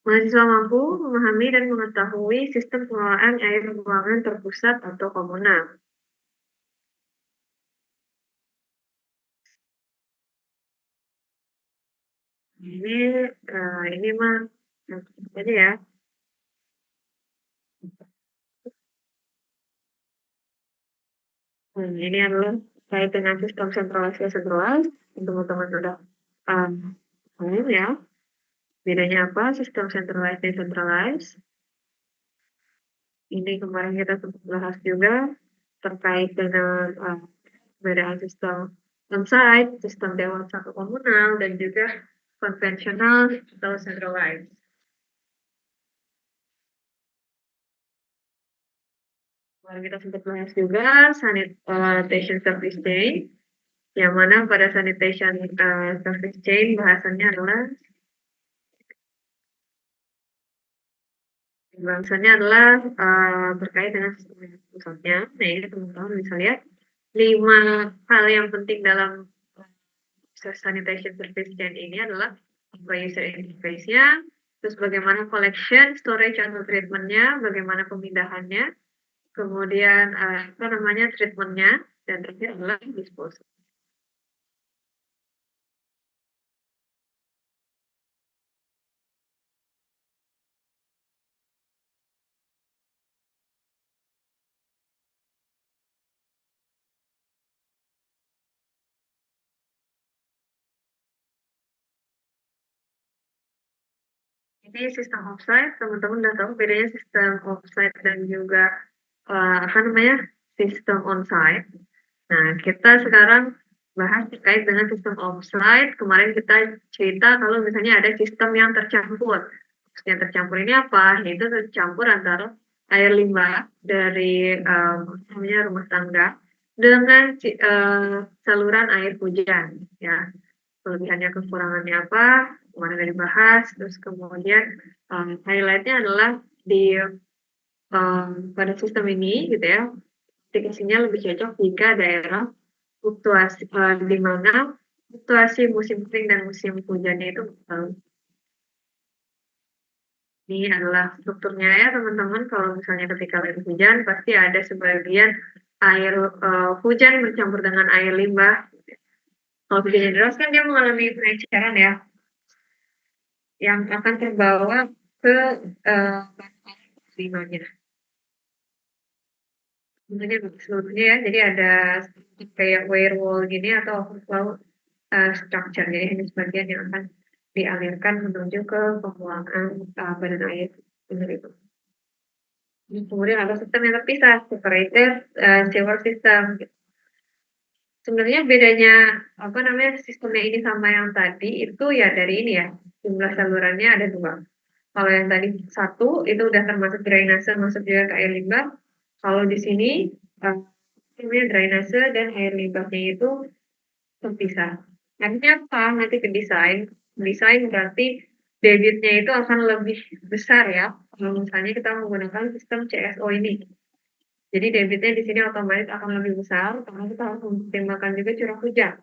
Mahasiswa mampu memahami dan mengetahui sistem pengelolaan air ruangan terpusat atau komunal. Ini ini mah aja ya. Ini adalah terkait dengan sistem sentralisasi centralized. Teman-teman sudah paham ya. Bedanya apa? Sistem centralized dan decentralized. Ini kemarin kita sempat bahas juga terkait dengan perbedaan sistem on-site, sistem dewasa ke komunal, dan juga konvensional atau centralized. Kemarin kita sempat bahas juga sanitation service chain, yang mana pada sanitation service chain bahasannya adalah terkait dengan sistem pusatnya. Nah, ini teman-teman bisa lihat 5 hal yang penting dalam sanitation service chain ini adalah user interface-nya, terus bagaimana collection, storage, atau treatment-nya, bagaimana pemindahannya, kemudian treatment-nya, dan terakhir adalah disposal. Ini sistem offsite, teman-teman udah tahu bedanya sistem offsite dan juga sistem onsite. Nah, kita sekarang bahas terkait dengan sistem offsite. Kemarin kita cerita kalau misalnya ada sistem yang tercampur. Yang tercampur ini apa? Yaitu tercampur antara air limbah dari rumah tangga dengan saluran air hujan. Ya, kelebihannya kekurangannya apa? Kemarin udah dibahas. Terus kemudian highlightnya adalah di pada sistem ini gitu ya, aplikasinya lebih cocok jika daerah fluktuasi di mana fluktuasi musim kering dan musim hujannya itu ini adalah strukturnya ya teman-teman. Kalau misalnya ketika lagi hujan pasti ada sebagian air hujan bercampur dengan air limbah. Kalau hujannya deras kan dia mengalami pengenceran ya, yang akan terbawa ke limbahnya. Sebetulnya ya, jadi ada kayak weir wall gini atau overflow structure. Jadi ini sebagian yang akan dialirkan menuju ke pembuangan badan air itu. Kemudian ada sistem yang terpisah, separated sewer system. Sebenarnya bedanya sistemnya ini sama yang tadi itu ya dari ini ya, jumlah salurannya ada 2. Kalau yang tadi 1 itu udah termasuk drainase, masuk juga ke air limbah. Kalau di sini drainase dan air limbahnya itu terpisah. Artinya apa? Nanti ke desain berarti debitnya itu akan lebih besar ya, kalau misalnya kita menggunakan sistem CSO ini. Jadi debitnya di sini otomatis akan lebih besar karena kita harus mempertimbangkan juga curah hujan.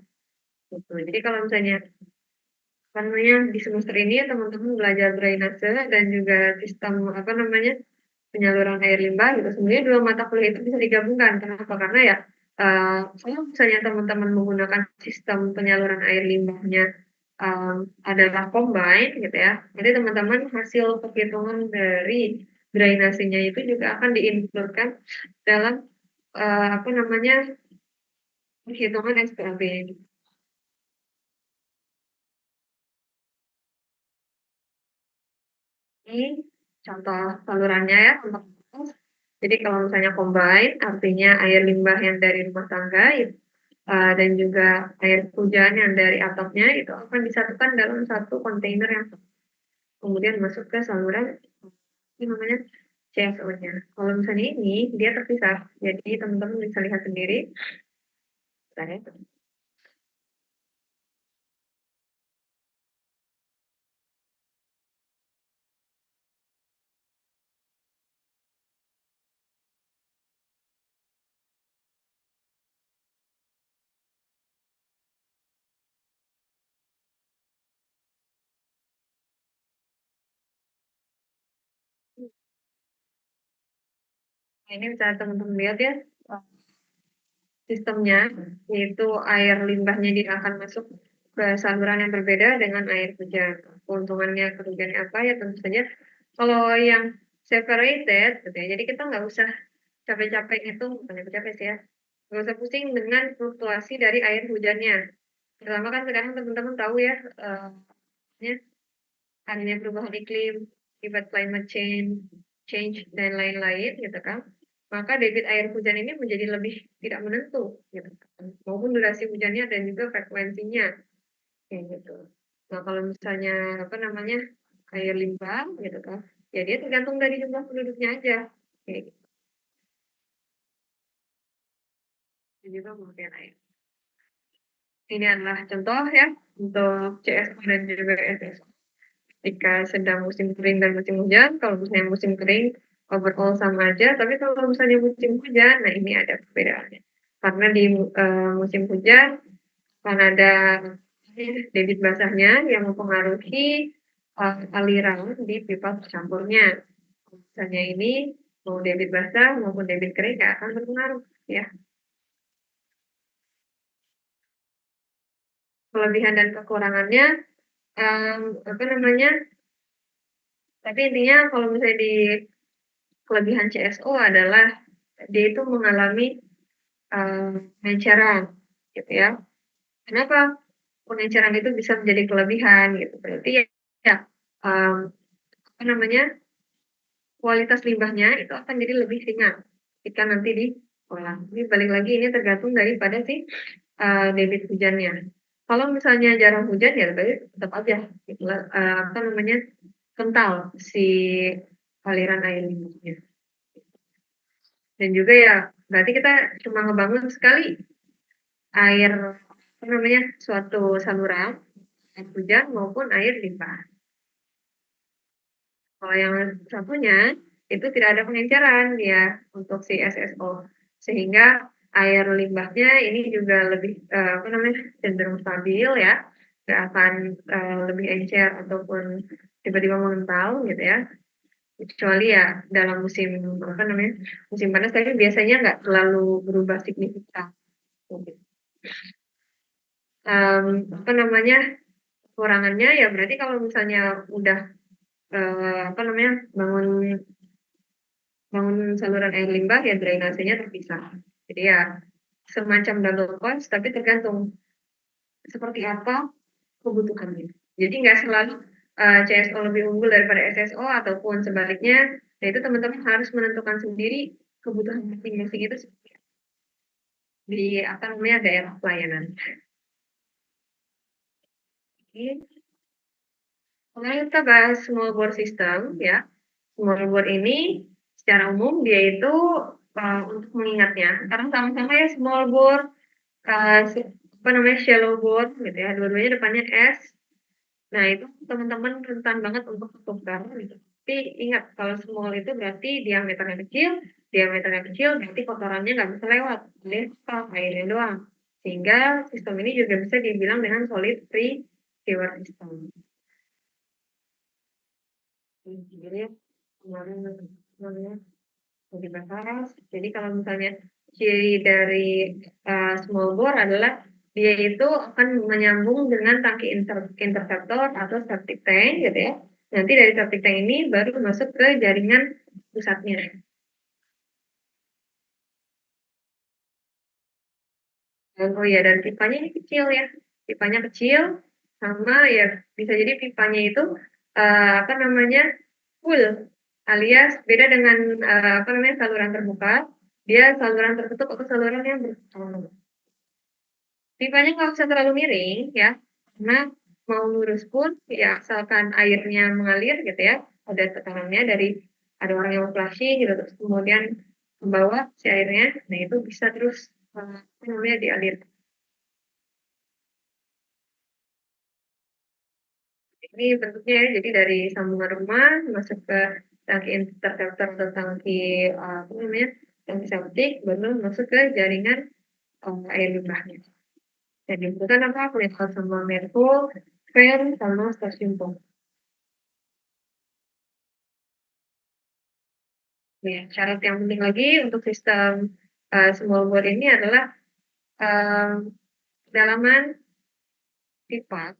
Gitu. Jadi kalau misalnya di semester ini ya teman-teman belajar drainase dan juga sistem penyaluran air limbah gitu. Sebenarnya 2 mata kuliah itu bisa digabungkan. Kenapa? Karena ya kalau misalnya teman-teman menggunakan sistem penyaluran air limbahnya adalah combine gitu ya. Jadi teman-teman hasil perhitungan dari drainasenya itu juga akan diinkludkan dalam perhitungan SPLB. Ini contoh salurannya ya, contoh kasus. Jadi kalau misalnya combine, artinya air limbah yang dari rumah tangga dan juga air hujan yang dari atapnya itu akan disatukan dalam satu kontainer yang kemudian masuk ke saluran ini namanya CSO-nya. Kalau misalnya ini dia terpisah, jadi teman-teman bisa lihat sendiri. Bentar ya. Nah, ini bisa teman-teman lihat ya, sistemnya, yaitu air limbahnya dia akan masuk ke saluran yang berbeda dengan air hujan. Keuntungannya, kerugiannya apa ya tentu saja kalau yang separated gitu ya, jadi kita nggak usah capek-capek itu bukan capek-capek sih ya, nggak usah pusing dengan fluktuasi dari air hujannya. Pertama kan sekarang teman-teman tahu ya, ya, adanya perubahan iklim, akibat climate change dan lain-lain gitu kan. Maka debit air hujan ini menjadi lebih tidak menentu gitu kan. Maupun durasi hujannya dan juga frekuensinya kayak gitu. Nah, kalau misalnya apa namanya? Air limbah gitu kan. Ya dia tergantung dari jumlah penduduknya aja. Kayak gitu. Dan juga memakai air. Ini adalah contoh ya untuk CSO dan juga SSO. Jika sedang musim kering dan musim hujan, kalau misalnya musim kering overall sama aja, tapi kalau misalnya musim hujan, nah ini ada perbedaannya. Karena di musim hujan akan ada debit basahnya yang mempengaruhi aliran di pipa tercampurnya. Misalnya ini mau debit basah maupun debit kering nggak akan berpengaruh ya. Kelebihan dan kekurangannya apa namanya? Tapi intinya kalau misalnya di kelebihan CSO adalah dia itu mengalami pengenceran gitu ya. Kenapa pengenceran itu bisa menjadi kelebihan gitu? Berarti ya apa namanya kualitas limbahnya itu akan jadi lebih ringan ketika nanti diolah. Ini balik lagi ini tergantung daripada si debit hujannya. Kalau misalnya jarang hujan ya berarti tetap aja gitu, apa namanya kental si aliran air limbahnya. Dan juga ya berarti kita cuma ngebangun sekali air apa namanya suatu saluran air hujan maupun air limbah. Kalau yang satunya itu tidak ada pengenceran dia untuk si SSO sehingga air limbahnya ini juga lebih apa namanya cenderung stabil ya, nggak akan lebih encer ataupun tiba-tiba mengental gitu ya. Kecuali ya dalam musim apa namanya musim panas tapi biasanya nggak terlalu berubah signifikan. Gitu. Apa namanya kekurangannya ya berarti kalau misalnya udah apa namanya bangun bangun saluran air limbah ya drainasenya terpisah. Jadi ya semacam double cost tapi tergantung seperti apa kebutuhannya. Jadi nggak selalu CSO lebih unggul daripada SSO ataupun sebaliknya. Nah itu teman-teman harus menentukan sendiri kebutuhan masing-masing itu di apa namanya daerah pelayanan. Kemudian kita bahas small bore system ya. Small bore ini secara umum dia itu untuk mengingatnya karena sama-sama ya small bore apa namanya shallow bore gitu ya dua-duanya depannya S. Nah itu teman-teman rentan banget untuk ketukar gitu. Tapi ingat kalau small itu berarti diameternya kecil berarti kotorannya nggak bisa lewat, dia airnya doang. Sehingga sistem ini juga bisa dibilang dengan solid free sewer system. Jadi kemarin namanya lebih bahas. Jadi kalau misalnya ciri dari small bore adalah dia itu akan menyambung dengan tangki interceptor atau septic tank gitu ya. Nanti dari septic tank ini baru masuk ke jaringan pusatnya. Dan oh ya dan pipanya ini kecil ya. Pipanya kecil sama ya bisa jadi pipanya itu apa namanya full alias beda dengan apa namanya saluran terbuka dia saluran tertutup atau saluran yang bersaluran. Pipanya nggak usah terlalu miring ya, karena mau lurus pun ya asalkan airnya mengalir gitu ya, ada tekanannya dari ada orang yang flushing gitu terus kemudian membawa si airnya, nah itu bisa terus apa namanya dialir. Ini bentuknya ya, jadi dari sambungan rumah masuk ke tangki interceptor atau tangki apa namanya tangki septik baru masuk ke jaringan air limbahnya. Dan dibutuhkan apa? Kualitas sama Merko, fan, sama stasiun pompa. Ya, syarat yang penting lagi untuk sistem small bore ini adalah kedalaman pipa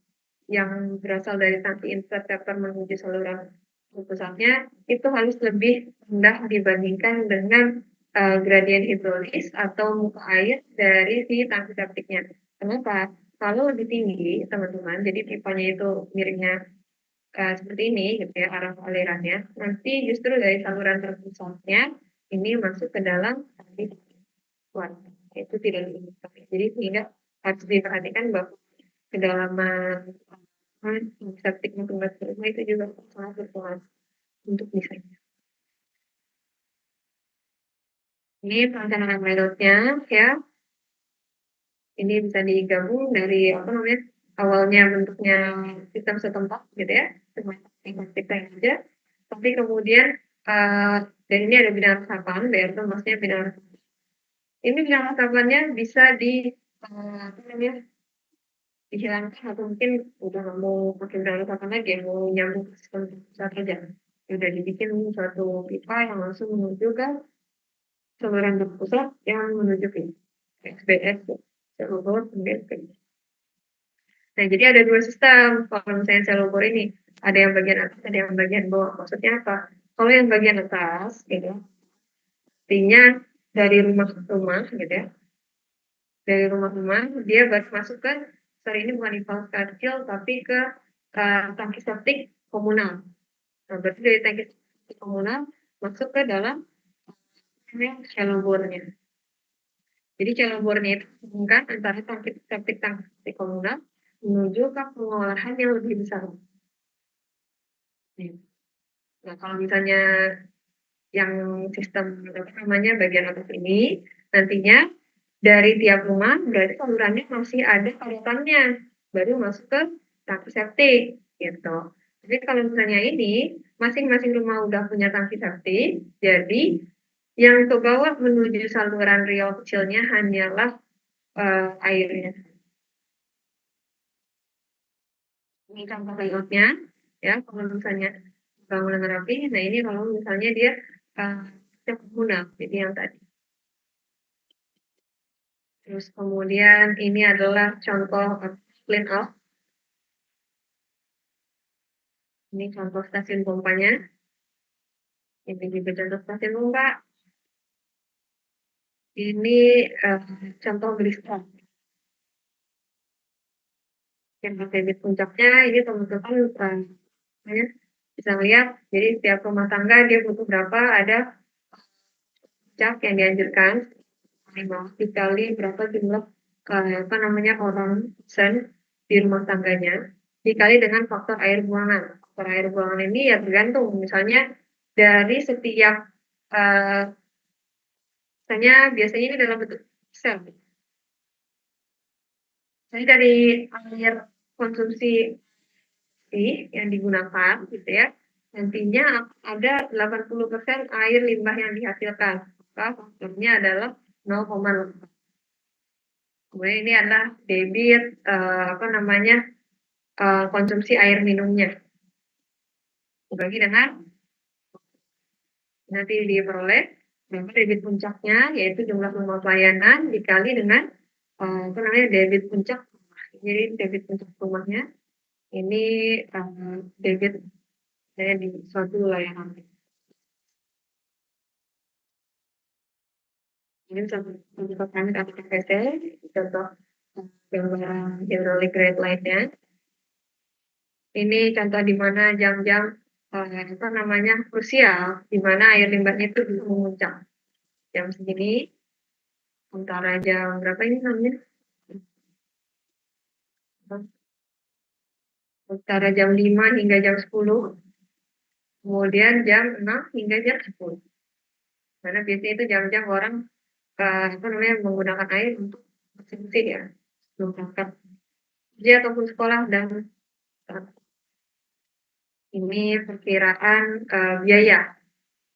yang berasal dari tangki inverter menuju saluran pusatnya itu harus lebih rendah dibandingkan dengan gradien hidrolis atau muka air dari si tangki septiknya. Kenapa? Kalau lebih tinggi, teman-teman, jadi pipanya itu miringnya seperti ini, gitu ya, arah alirannya. Nanti justru dari saluran terpusatnya ini masuk ke dalam tangki keluar. Itu tidak diinginkan. Jadi sehingga harus diperhatikan bahwa kedalaman septic maupun rumah itu juga sangat berpengaruh untuk desainnya. Ini perencanaan layoutnya ya. Ini bisa digabung dari apa namanya awalnya bentuknya sistem setempat gitu ya, cuma kita aja. Tapi kemudian dan ini ada bidang resapan, BR itu maksudnya bidang resapan. Ini bidang resapannya bisa di apa namanya dihilangkan atau mungkin udah nggak mau pakai bidang resapan lagi, mau nyambung ke sistem pusat aja. Udah dibikin suatu pipa yang langsung menuju ke saluran berpusat yang menuju ke XBS, sel bor, kemudian ke. Nah, jadi ada dua sistem kalau misalnya sel bor ini. Ada yang bagian atas, ada yang bagian bawah. Maksudnya apa? Kalau yang bagian atas, gitu, artinya dari rumah ke rumah, gitu ya. Dari rumah-rumah, dia baru masuk ke, sorry ini bukan ipal kecil, tapi ke tangki septik komunal. Nah, berarti dari tangki septik komunal masuk ke dalam shallow bore-nya. Jadi shallow bore-nya itu menghubungkan antara tangki komunal menuju ke pengolahan yang lebih besar. Nah, kalau misalnya yang sistem apa namanya bagian atas ini nantinya dari tiap rumah berarti salurannya masih ada parutannya baru masuk ke tangki septik gitu. Jadi kalau misalnya ini masing-masing rumah udah punya tangki septik, jadi yang ke bawah menuju saluran riau kecilnya hanyalah airnya. Ini contoh layoutnya ya kalau misalnya bangunan rapi. Nah ini kalau misalnya dia komunal, jadi yang tadi. Terus kemudian ini adalah contoh clean off. Ini contoh stasiun pompanya. Ini juga contoh stasiun pompa. Ini contoh glistra. Yang debit puncaknya ini teman-teman bisa lihat. Jadi setiap rumah tangga dia butuh berapa, ada puncak yang dianjurkan dikali berapa jumlah apa namanya orang persen di rumah tangganya dikali dengan faktor air buangan. Faktor air buangan ini ya tergantung misalnya dari setiap misalnya biasanya ini dalam bentuk sel. Jadi dari air konsumsi yang digunakan gitu ya nantinya ada 80% air limbah yang dihasilkan. Maka faktornya adalah 0,8. Kemudian ini adalah debit apa namanya konsumsi air minumnya. Dibagi dengan nanti diperoleh berapa debit puncaknya yaitu jumlah rumah pelayanan dikali dengan apa namanya debit puncak rumah. Jadi debit puncak rumahnya ini debit saya di suatu layanan. Ini contoh kami KPPT, contoh gambaran hydraulic grade lainnya. Ini contoh di mana jam-jam apa namanya krusial, di mana air limbahnya itu bisa memuncak. Jam segini, antara jam berapa ini namanya? Antara jam 5 hingga jam 10, kemudian jam 6 hingga jam 10. Karena biasanya itu jam-jam orang apa namanya menggunakan air untuk konsumsi ya, sebelum berangkat kerja ataupun sekolah dan ini perkiraan biaya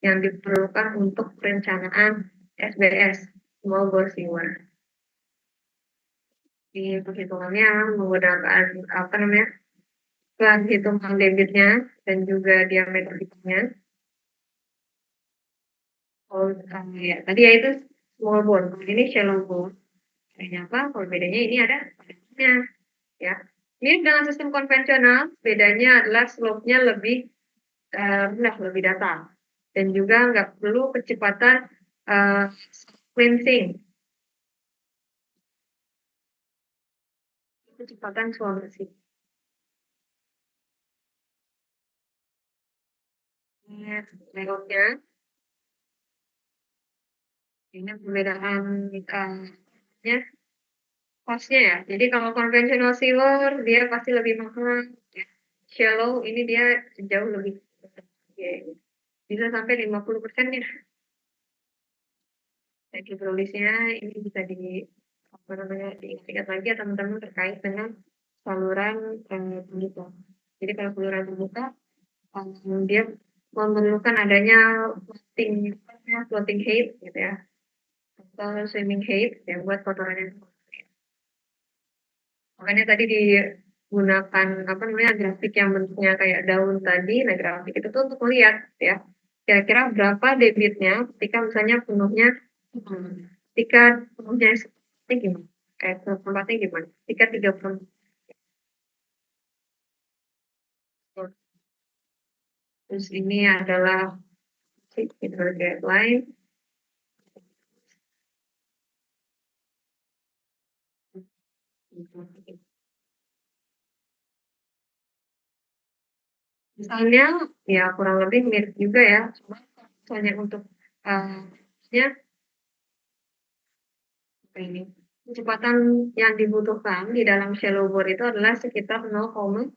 yang diperlukan untuk perencanaan SBS, Small Bore Sewer. Di perhitungannya menggunakan apa namanya plan hitungan debitnya dan juga diameter hitungnya. Oh, ya tadi ya itu small bore, kalau ini shallow bore. Bedanya apa? Kalau bedanya ini ada padatnya, ya. Mirip dengan sistem konvensional, bedanya adalah slope-nya lebih rendah, lebih datar. Dan juga nggak perlu kecepatan cleansing, kecepatan suam bersih. Ini layout-nya, ini perbedaan ya, cost-nya ya. Jadi kalau konvensional sealer dia pasti lebih mahal. Ya. Shallow ini dia jauh lebih ya, bisa sampai 50% nih. Dan hidrolisnya ini bisa di apa namanya diingat lagi ya teman-teman terkait dengan saluran terbuka. Jadi kalau saluran terbuka dia memerlukan adanya floating height gitu ya atau swimming height ya buat kotoran yang makanya tadi digunakan apa namanya grafik yang bentuknya kayak daun tadi. Nah grafik itu tuh untuk melihat ya kira-kira berapa debitnya ketika misalnya penuhnya ketika penuhnya seperti gimana kayak tempatnya gimana ketika 30 terus ini adalah hidro guideline. Misalnya ya kurang lebih mirip juga ya cuma misalnya untuk ya ini kecepatan yang dibutuhkan di dalam shallow bore itu adalah sekitar 0,5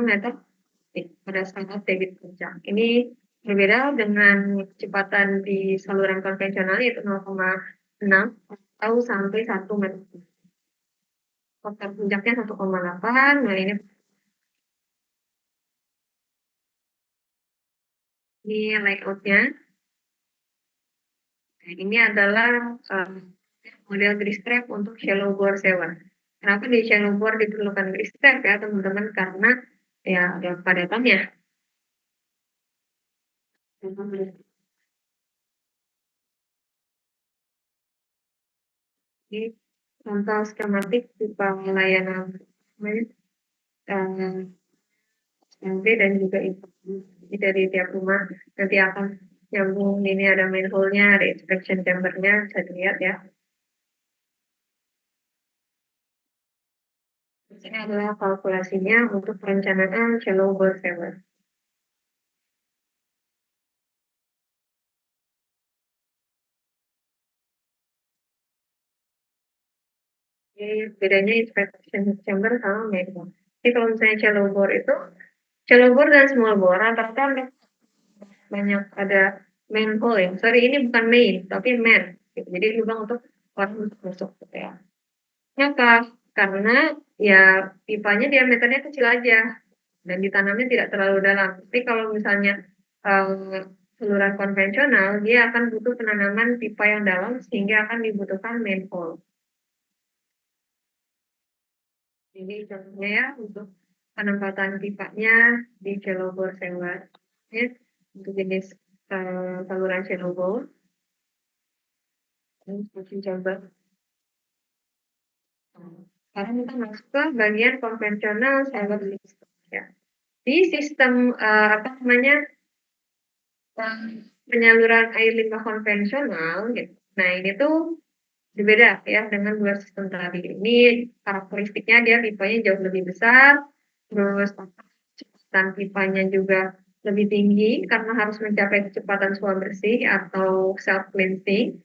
meter pada saat debit puncak. Ini berbeda dengan kecepatan di saluran konvensional yaitu 0,6 atau sampai 1 meter. Faktor puncaknya 1,8. Nah ini layoutnya. Nah, ini adalah model grease trap untuk shallow bore sewer. Kenapa di shallow bore diperlukan grease trap ya teman-teman? Karena ya ada padatannya. Ini contoh skematik pipa layanan eh, SMB dan juga itu. Jadi dari tiap rumah nanti akan nyambung ini ada manhole-nya, ada inspection chamber-nya, bisa dilihat ya. Ini adalah kalkulasinya untuk perencanaan shallow bore sewer. Jadi bedanya inspection chamber sama manhole. Jadi kalau misalnya shallow bore itu, shallow bore dan small bore rata-rata banyak ada manhole ya. Sorry ini bukan main, tapi man. Gitu. Jadi lubang untuk orang untuk masuk gitu ya. Kenapa? Karena ya pipanya diameternya kecil aja dan ditanamnya tidak terlalu dalam. Tapi kalau misalnya saluran konvensional, dia akan butuh penanaman pipa yang dalam sehingga akan dibutuhkan manhole. Jadi contohnya ya untuk penempatan pipanya di shallow bore sewer. Ya, untuk jenis saluran shallow bore. Ini seperti coba. Sekarang kita masuk ke bagian konvensional sewer system. Ya. Di sistem apa namanya penyaluran air limbah konvensional gitu. Nah ini tuh berbeda ya dengan dua sistem tadi. Ini karakteristiknya dia pipanya jauh lebih besar, terus kecepatan pipanya juga lebih tinggi karena harus mencapai kecepatan suam bersih atau self cleansing.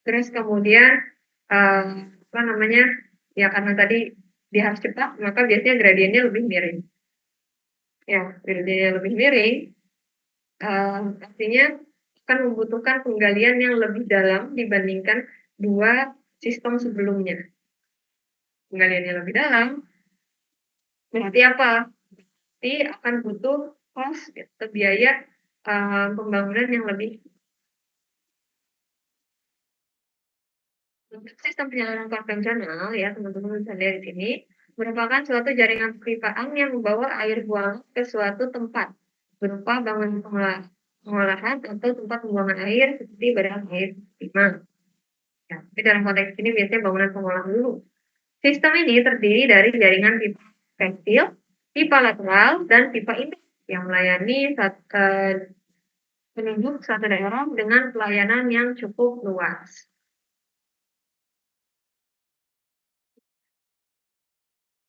Terus kemudian apa namanya ya karena tadi dia harus cepat maka biasanya gradiennya lebih miring. Ya gradiennya lebih miring artinya akan membutuhkan penggalian yang lebih dalam dibandingkan dua sistem sebelumnya. Penggaliannya lebih dalam, berarti apa? Berarti akan butuh cost atau biaya pembangunan yang lebih. Untuk sistem penyaluran konvensional ya teman-teman bisa lihat di sini merupakan suatu jaringan perpipaan yang membawa air buang ke suatu tempat berupa bangunan pengolahan atau tempat pembuangan air seperti badan air lima. Ya, tapi dalam konteks ini biasanya bangunan pengolahan dulu. Sistem ini terdiri dari jaringan pipa kecil, pipa lateral, dan pipa inti yang melayani penduduk satu daerah dengan pelayanan yang cukup luas.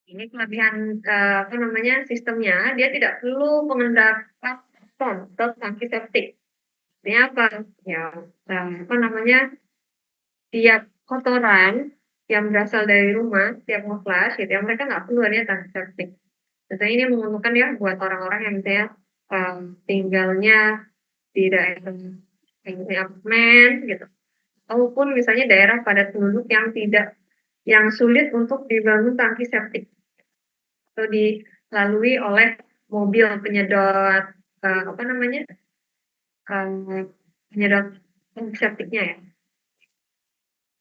Ini kelebihan apa namanya sistemnya, dia tidak perlu pengendapan atau tangki septik. Artinya apa? Ya, apa namanya, tiap kotoran yang berasal dari rumah, tiap nge-flush gitu ya, mereka nggak perlu adanya tangki septik. Tentunya ini menguntungkan ya buat orang-orang yang misalnya tinggalnya di daerah apartemen gitu, ataupun misalnya daerah padat penduduk yang sulit untuk dibangun tangki septik atau dilalui oleh mobil penyedot apa namanya penyedot septiknya ya.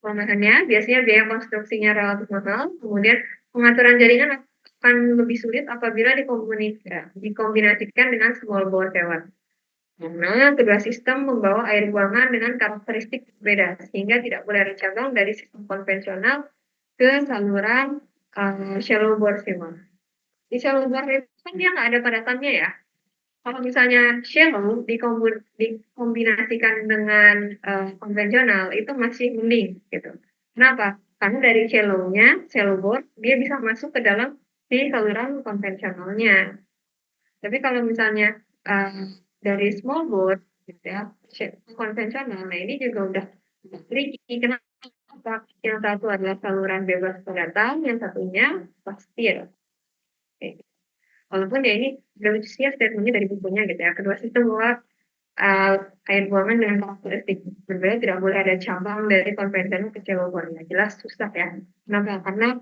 Kelemahannya biasanya biaya konstruksinya relatif mahal, kemudian pengaturan jaringan akan lebih sulit apabila dikombinasikan dengan small bore shower. Karena kedua sistem membawa air buangan dengan karakteristik berbeda, sehingga tidak boleh ada cabang dari sistem konvensional ke saluran shallow bore shower. Di shallow bore itu kan dia nggak ada padatannya ya. Kalau misalnya shallow dikombinasikan dengan konvensional itu masih mending gitu. Kenapa? Karena dari shallow bore dia bisa masuk ke dalam si saluran konvensionalnya. Tapi kalau misalnya dari small bore gitu ya, konvensional, nah ini juga udah tricky. Kenapa? Yang satu adalah saluran bebas pendatang, yang satunya pasir. Walaupun ya ini udah lucunya statementnya dari bukunya gitu ya. Kedua sistem bahwa air buangan dengan karakteristik berbeda tidak boleh ada cabang dari konvensional ke shallow bore. Ya, jelas susah ya. Kenapa? Karena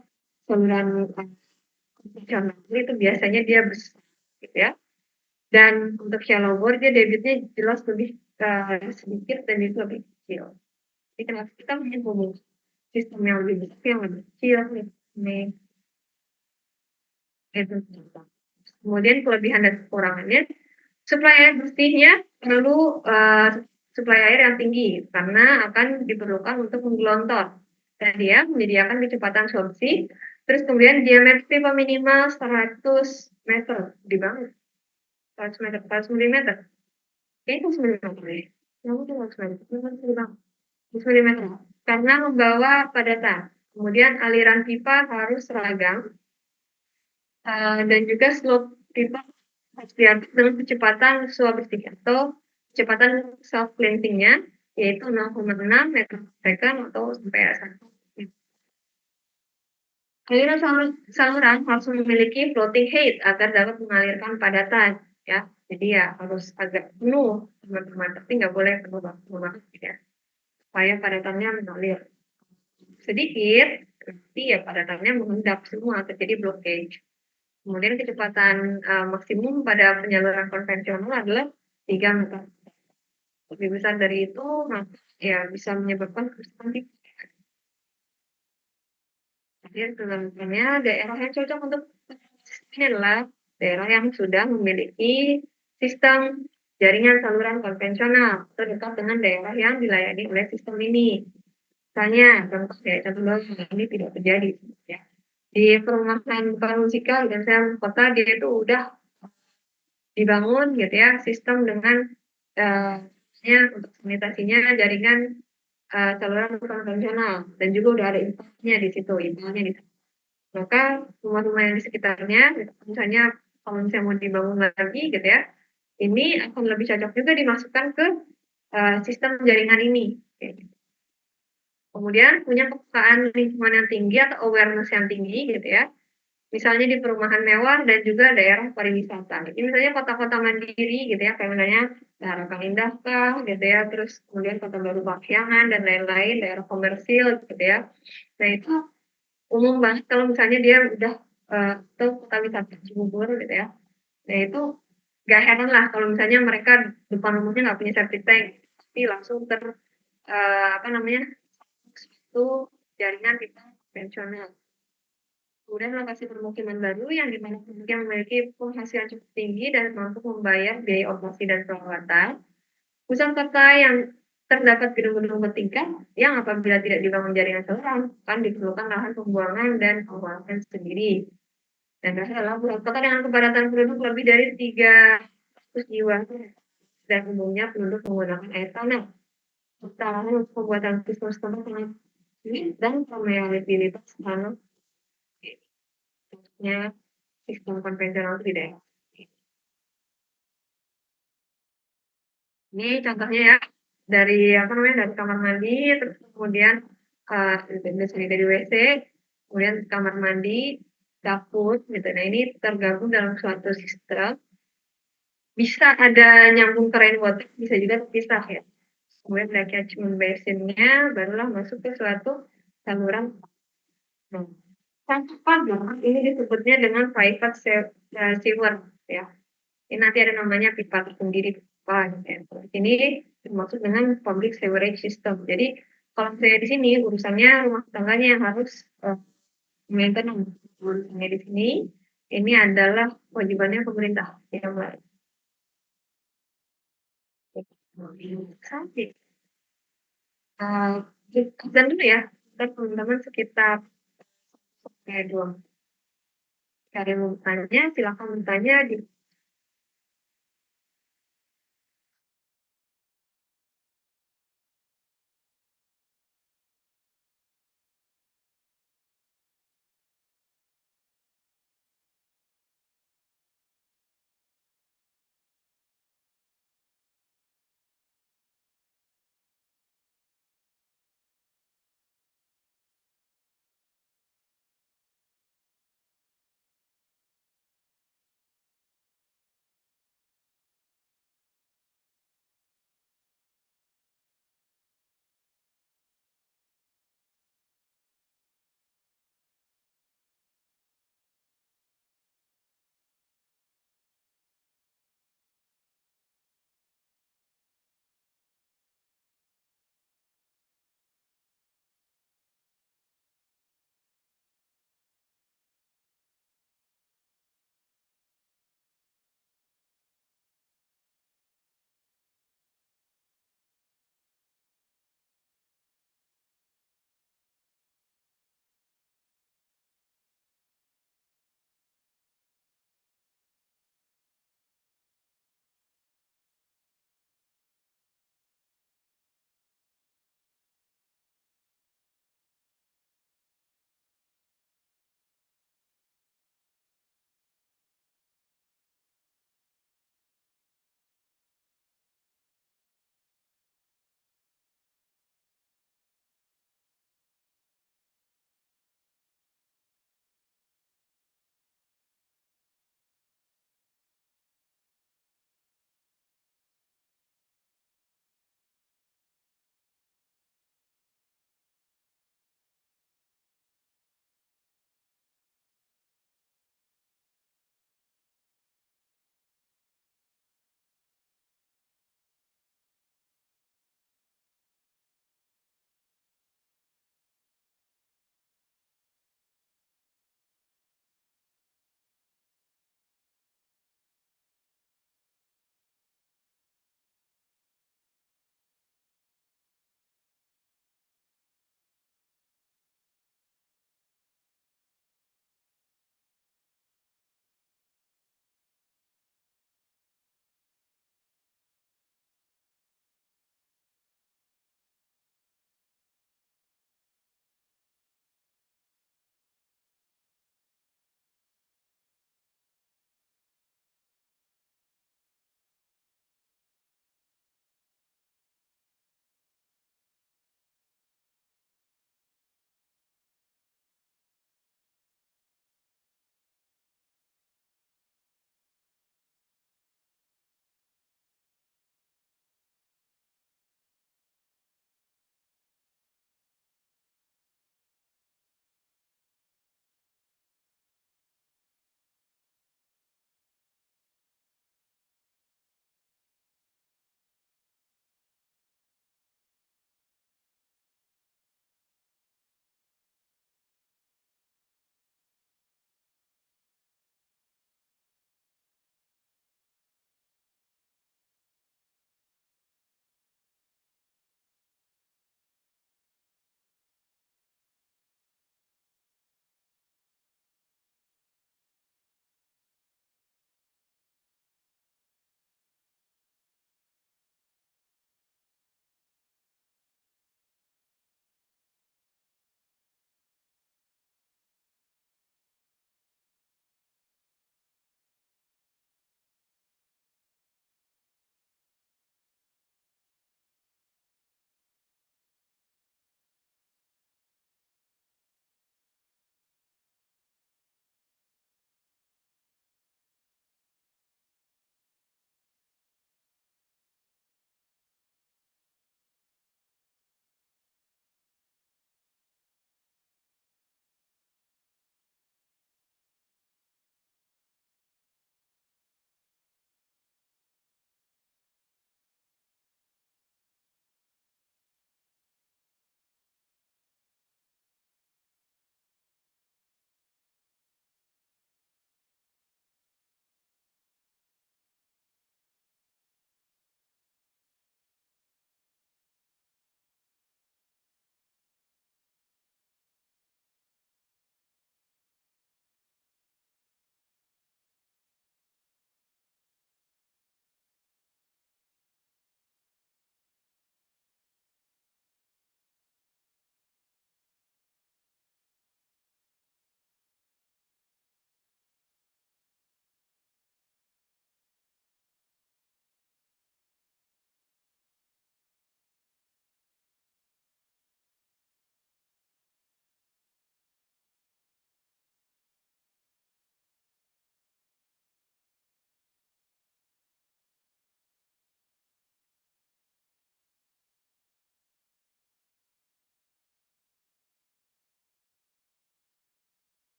saluran konvensional itu biasanya dia besar gitu ya. Dan untuk shallow bore dia debitnya jelas lebih sedikit dan itu lebih kecil. Jadi kenapa kita menghubung sistem yang lebih besar yang lebih kecil nih itu. Kemudian kelebihan dan kekurangannya, suplai air bersihnya perlu suplai air yang tinggi karena akan diperlukan untuk menggelontor. Dan dia menyediakan kecepatan sorpsi, terus kemudian diameter pipa minimal 100 meter, di banget. 100 meter, 100 milimeter. Kayaknya 100 milimeter ya. Yang itu 100 meter, itu di banget. 100 milimeter. Karena membawa padatan. Kemudian aliran pipa harus seragam, dan juga slope pipa harus diatur dengan kecepatan suap bersih atau kecepatan self cleansingnya yaitu 0,6 meter per second atau sampai 1. Aliran saluran harus memiliki floating height agar dapat mengalirkan padatan ya. Jadi ya harus agak penuh teman-teman, tapi nggak boleh penuh banget ya. Supaya padatannya mengalir. Sedikit, nanti ya padatannya mengendap semua terjadi blockage. Kemudian kecepatan maksimum pada penyaluran konvensional adalah 3 meter. Lebih besar dari itu, maka ya bisa menyebabkan kerusakan pipa. Jadi kesimpulannya daerah yang cocok untuk ini adalah daerah yang sudah memiliki sistem jaringan saluran konvensional atau dekat dengan daerah yang dilayani oleh sistem ini. Misalnya, contoh ini tidak terjadi. Ya. Di perumahan bukan musikal dan saya kota dia itu udah dibangun gitu ya sistem dengan untuk sanitasinya jaringan saluran konvensional dan juga udah ada impaknya di situ, impaknya di situ. Maka rumah-rumah yang di sekitarnya, misalnya kalau misalnya mau dibangun lagi gitu ya, ini akan lebih cocok juga dimasukkan ke sistem jaringan ini. Gitu. Kemudian punya kepekaan lingkungan yang tinggi atau awareness yang tinggi gitu ya. Misalnya di perumahan mewah dan juga daerah pariwisata. Jadi misalnya kota-kota mandiri gitu ya, kayak misalnya Harapan Indah kah gitu ya, terus kemudian Kota Baru Parahyangan dan lain-lain, daerah komersil gitu ya. Nah itu umum banget kalau misalnya dia udah atau kota wisata Cibubur gitu ya. Nah itu gak heran lah kalau misalnya mereka depan rumahnya nggak punya septic tank, tapi langsung apa namanya itu jaringan pipa konvensional. Kemudian lokasi permukiman baru yang dimana memiliki penghasilan cukup tinggi dan mampu membayar biaya operasi dan perawatan. Pusat kota yang terdapat gedung-gedung bertingkat yang apabila tidak dibangun jaringan saluran, kan diperlukan lahan pembuangan dan pengelolaan sendiri. Dan terakhir adalah pusat kota dengan kepadatan penduduk lebih dari 300 jiwa dan umumnya penduduk menggunakan air tanah. Kesalahan untuk pembuatan sistem setempat sangat sulit dan familiaritas tanahnya sistem konvensional tidak. Ini contohnya ya, dari apa namanya, dari kamar mandi, terus kemudian dari WC, kemudian kamar mandi, dapur, gitu. Nah ini tergabung dalam suatu sistem. Bisa ada nyambung ke rainwater, bisa juga terpisah ya. Kemudian ada catchment basin-nya, barulah masuk ke suatu saluran. Nah, sampai pagar ini disebutnya dengan private sewer ya. Ini nanti ada namanya pipa tersendiri pipa gitu. Ini termasuk dengan public sewerage system. Jadi kalau saya di sini urusannya rumah tangganya yang harus maintenance. Urusannya di sini ini adalah kewajibannya pemerintah yang lain. Sampai dan dulu ya, kita teman-teman sekitar kayak dua. Cari mau bertanya, silakan bertanya di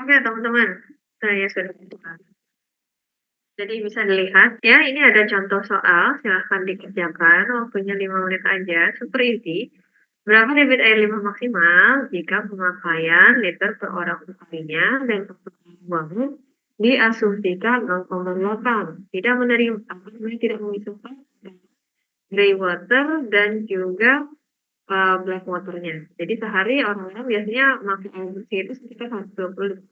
Oke teman-teman, saya sudah buka. Jadi bisa dilihat ya, ini ada contoh soal, silahkan dikerjakan, waktunya 5 menit aja, super easy. Berapa debit air limbah maksimal jika pemakaian liter per orang perharinya dan kebutuhan diasumsikan 0,8, tidak menerima, tidak memisahkan grey water dan juga black water-nya. Jadi sehari orang-orang biasanya makan air bersih itu sekitar 120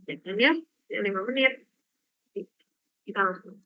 dan ya 5 menit. Kita langsung.